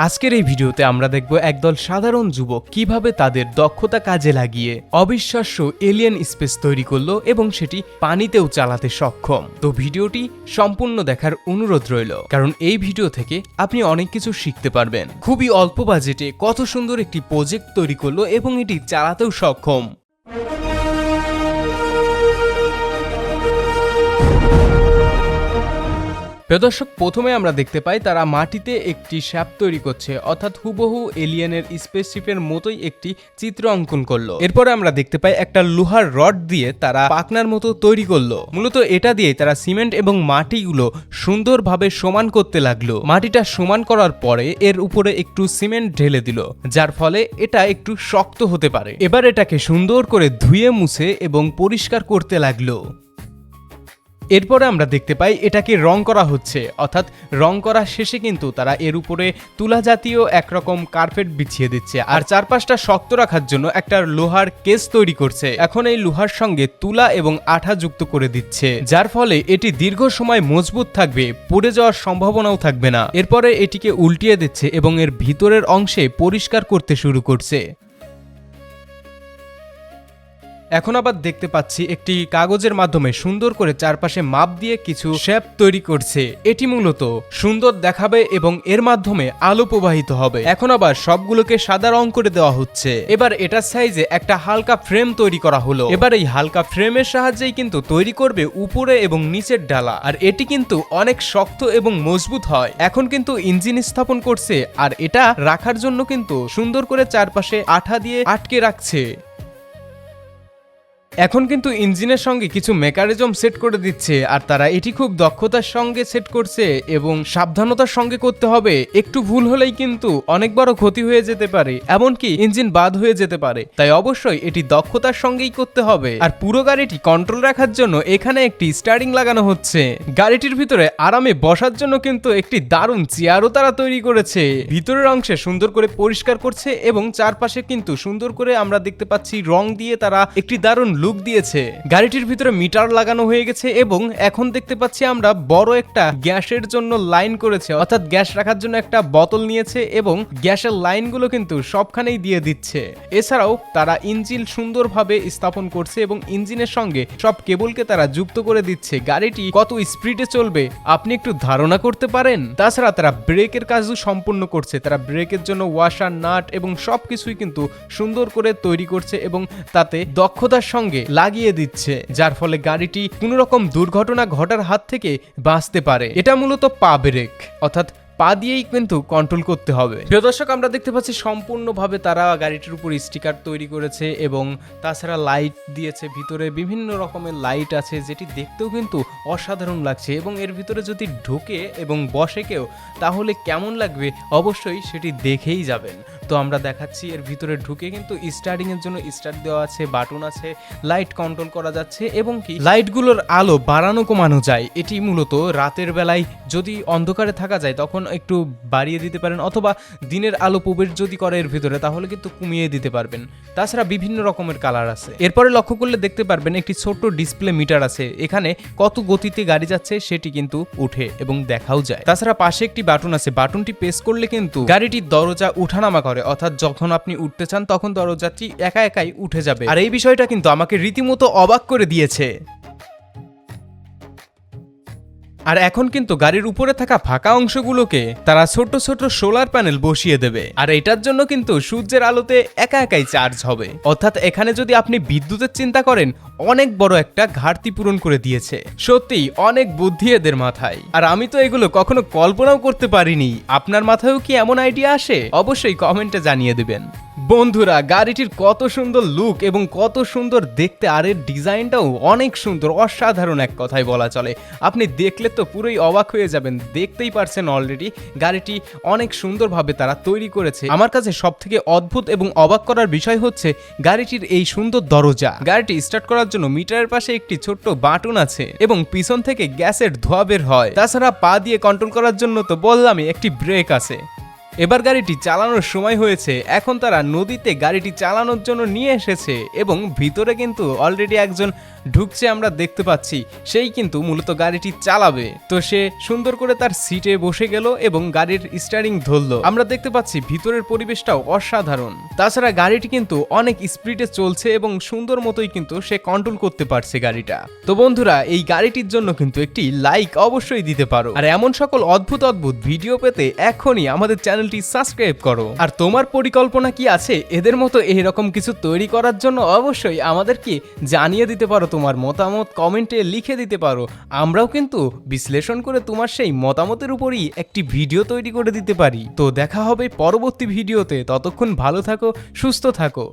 আজকের এই ভিডিওতে আমরা দেখব একদল সাধারণ যুবক কিভাবে তাদের দক্ষতা কাজে লাগিয়ে অবিশ্বাস্য এলিয়েন স্পেস তৈরি করলো এবং সেটি পানিতেও চালাতে সক্ষম। তো ভিডিওটি সম্পূর্ণ দেখার অনুরোধ রইল, কারণ এই ভিডিও থেকে আপনি অনেক কিছু শিখতে পারবেন। খুবই অল্প বাজেটে কত সুন্দর একটি প্রজেক্ট তৈরি করলো এবং এটি চালাতেও সক্ষম। দর্শক, প্রথমে আমরা দেখতে পাই তারা মাটিতে একটি শ্যাপ তৈরি করছে, অর্থাৎ হুবহু এলিয়েনের স্পেসশিপের মতোই একটি চিত্র অঙ্কন করলো। এরপরে আমরা দেখতে পাই একটা লোহার রড দিয়ে তারা পাখনার মতো তৈরি করলো। মূলত এটা দিয়ে তারা সিমেন্ট এবং মাটিগুলো সুন্দরভাবে সমান করতে লাগলো। মাটিটা সমান করার পরে এর উপরে একটু সিমেন্ট ঢেলে দিল, যার ফলে এটা একটু শক্ত হতে পারে। এবার এটাকে সুন্দর করে ধুয়ে মুছে এবং পরিষ্কার করতে লাগলো। এরপরে আমরা দেখতে পাই এটাকে রং করা হচ্ছে, অর্থাৎ রং করা শেষে কিন্তু তারা এর উপরে তুলা জাতীয় একরকম কার্পেট বিছিয়ে দিচ্ছে, আর চারপাশটা শক্ত রাখার জন্য একটা লোহার কেস তৈরি করছে। এখন এই লোহার সঙ্গে তুলা এবং আঠা যুক্ত করে দিচ্ছে, যার ফলে এটি দীর্ঘ সময় মজবুত থাকবে, পড়ে যাওয়ার সম্ভাবনাও থাকবে না। এরপরে এটিকে উল্টিয়ে দিচ্ছে এবং এর ভিতরের অংশে পরিষ্কার করতে শুরু করছে। এখন আবার দেখতে পাচ্ছি একটি কাগজের মাধ্যমে সুন্দর করে চারপাশে মাপ দিয়ে কিছু শেপ তৈরি করছে। এটি মূলত সুন্দর দেখাবে এবং এর মাধ্যমে আলো প্রবাহিত হবে। এখন আবার সবগুলোকে সাদা রং করে দেওয়া হচ্ছে। এবার এটার সাইজে একটা হালকা ফ্রেম তৈরি করা হলো। এবার এই হালকা ফ্রেমের সাহায্যেই কিন্তু তৈরি করবে উপরে এবং নিচের ডালা, আর এটি কিন্তু অনেক শক্ত এবং মজবুত হয়। এখন কিন্তু ইঞ্জিন স্থাপন করছে, আর এটা রাখার জন্য কিন্তু সুন্দর করে চারপাশে আঠা দিয়ে আটকে রাখছে। এখন কিন্তু ইঞ্জিনের সঙ্গে কিছু মেকানিজম সেট করে দিচ্ছে, আর তারা এটি খুব দক্ষতার সঙ্গে সেট করছে এবং সাবধানতার সঙ্গে করতে হবে। একটু ভুল হলেই কিন্তু অনেক বড় ক্ষতি হয়ে যেতে পারে, এমনকি ইঞ্জিন বাদ হয়ে যেতে পারে। তাই অবশ্যই এটি দক্ষতার সঙ্গেই করতে হবে। আর পুরো গাড়িটি কন্ট্রোল রাখার জন্য এখানে একটি স্টিয়ারিং লাগানো হচ্ছে। গাড়িটির ভিতরে আরামে বসার জন্য কিন্তু একটি দারুণ চেয়ারও তারা তৈরি করেছে। ভিতরের অংশে সুন্দর করে পরিষ্কার করছে এবং চারপাশে কিন্তু সুন্দর করে আমরা দেখতে পাচ্ছি রং দিয়ে তারা একটি দারুণ লুক দিয়েছে। গাড়িটির ভিতরে মিটার লাগানো হয়ে গেছে এবং এখন দেখতে পাচ্ছি আমরা বড় একটা গ্যাসের জন্য লাইন করেছে, অর্থাৎ গ্যাস রাখার জন্য একটা বোতল নিয়েছে এবং গ্যাসের লাইনগুলো কিন্তু সবখানেই দিয়ে দিচ্ছে। এছাড়াও তারা ইঞ্জিন সুন্দরভাবে স্থাপন করছে এবং ইঞ্জিনের সঙ্গে সব কেবলকে তারা যুক্ত করে দিচ্ছে। গাড়িটি কত স্পিডে চলবে আপনি একটু ধারণা করতে পারেন। তাছাড়া তারা ব্রেকের কাজও সম্পূর্ণ করছে। তারা ব্রেকের জন্য ওয়াশার, নাট এবং সবকিছুই কিন্তু সুন্দর করে তৈরি করছে এবং তাতে দক্ষতার সঙ্গে লাগিয়ে দিচ্ছে, যার ফলে গাড়িটি কোনো রকম দুর্ঘটনা ঘটার হাত থেকে বাঁচতে পারে। এটা মূলত পা ব্রেক, অর্থাৎ পা দিয়েই কিন্তু কন্ট্রোল করতে হবে। প্রিয় দর্শক, আমরা দেখতে পাচ্ছি সম্পূর্ণভাবে তারা গাড়িটির উপর স্টিকার তৈরি করেছে এবং তাছাড়া লাইট দিয়েছে। ভিতরে বিভিন্ন রকমের লাইট আছে, যেটি দেখতেও কিন্তু অসাধারণ লাগছে এবং এর ভিতরে যদি ঢোকে এবং বসে কেউ, তাহলে কেমন লাগবে অবশ্যই সেটি দেখেই যাবেন। তো আমরা দেখাচ্ছি এর ভিতরে ঢুকে কিন্তু স্টার্টিং এর জন্য স্টার্ট দেওয়া আছে, বাটন আছে, লাইট কন্ট্রোল করা যাচ্ছে এবং কি লাইটগুলোর আলো বাড়ানো কমানো যায়। এটি মূলত রাতের বেলায় যদি অন্ধকারে থাকা যায় তখন একটু বাড়িয়ে দিতে পারেন, অথবা দিনের আলো প্রবেশ যদি করে এর ভিতরে তাহলে কিন্তু কমিয়ে দিতে পারবেন। তাছাড়া বিভিন্ন রকমের কালার আছে। এরপরে লক্ষ্য করলে দেখতে পারবেন একটি ছোট্ট ডিসপ্লে মিটার আছে। এখানে কত গতিতে গাড়ি যাচ্ছে সেটি কিন্তু উঠে এবং দেখাও যায়। তাছাড়া পাশে একটি বাটন আছে, বাটনটি প্রেস করলে কিন্তু গাড়িটির দরজা উঠানামা করে, অর্থাৎ যখন আপনি উঠতে চান তখন দরজাটি একা একাই উঠে যাবে। আর এই বিষয়টা কিন্তু আমাকে রীতিমতো অবাক করে দিয়েছে। আর এখন কিন্তু গাড়ির উপরে থাকা ফাঁকা অংশগুলোকে তারা ছোট ছোট সোলার প্যানেল বসিয়ে দেবে, আর এটার জন্য কিন্তু সূর্যের আলোতে একা একাই চার্জ হবে। অর্থাৎ এখানে যদি আপনি বিদ্যুতের চিন্তা করেন, অনেক বড় একটা ঘাটতি পূরণ করে দিয়েছে। সত্যিই অনেক বুদ্ধি এদের মাথায়, আর আমি তো এগুলো কখনো কল্পনাও করতে পারিনি। আপনার মাথায়ও কি এমন আইডিয়া আসে? অবশ্যই কমেন্টে জানিয়ে দিবেন। বন্ধুরা, গাড়িটির কত সুন্দর লুক এবং কত সুন্দর দেখতে, আর এর ডিজাইনটাও অনেক সুন্দর, অসাধারণ এক কথায় বলা চলে। আপনি দেখলে তো পুরোই অবাক হয়ে যাবেন। দেখতেই পারছেন অলরেডি গাড়িটি অনেক সুন্দরভাবে তারা তৈরি করেছে। আমার কাছে সব থেকে অদ্ভুত এবং অবাক করার বিষয় হচ্ছে গাড়িটির এই সুন্দর দরজা। গাড়িটি স্টার্ট করার জন্য মিটারের পাশে একটি ছোট্ট বাটন আছে এবং পিছন থেকে গ্যাসের ধোঁয়া বের হয়। তাছাড়া পা দিয়ে কন্ট্রোল করার জন্য তো বললামই একটি ব্রেক আছে। এবার গাড়িটি চালানোর সময় হয়েছে। এখন তারা নদীতে গাড়িটি চালানোর জন্য নিয়ে এসেছে এবং ভিতরে কিন্তু অলরেডি একজন ঢুকছে আমরা দেখতে পাচ্ছি, সেই কিন্তু মূলত গাড়িটি চালাবে। তো সে সুন্দর করে তার সিটে বসে গেল এবং গাড়ির স্টিয়ারিং ধরলো। আমরা দেখতে পাচ্ছি ভিতরের পরিবেশটাও অসাধারণ। তাছাড়া গাড়িটি কিন্তু অনেক স্পিডে চলছে এবং সুন্দর মতোই কিন্তু সে কন্ট্রোল করতে পারছে গাড়িটা। তো বন্ধুরা, এই গাড়িটির জন্য কিন্তু একটি লাইক অবশ্যই দিতে পারো। আর এমন সকল অদ্ভুত অদ্ভুত ভিডিও পেতে এখনই আমাদের চ্যানেলটি সাবস্ক্রাইব করো। আর তোমার পরিকল্পনা কি আছে এদের মতো এইরকম কিছু তৈরি করার জন্য? অবশ্যই আমাদেরকে জানিয়ে দিতে পারো, তোমার মতামত কমেন্টে লিখে দিতে পারো। আমরাও কিন্তু বিশ্লেষণ করে তোমার সেই মতামতের উপরই একটি ভিডিও তৈরি করে দিতে পারি। তো দেখা হবে পরবর্তী ভিডিওতে, ততক্ষণ ভালো থাকো, সুস্থ থাকো।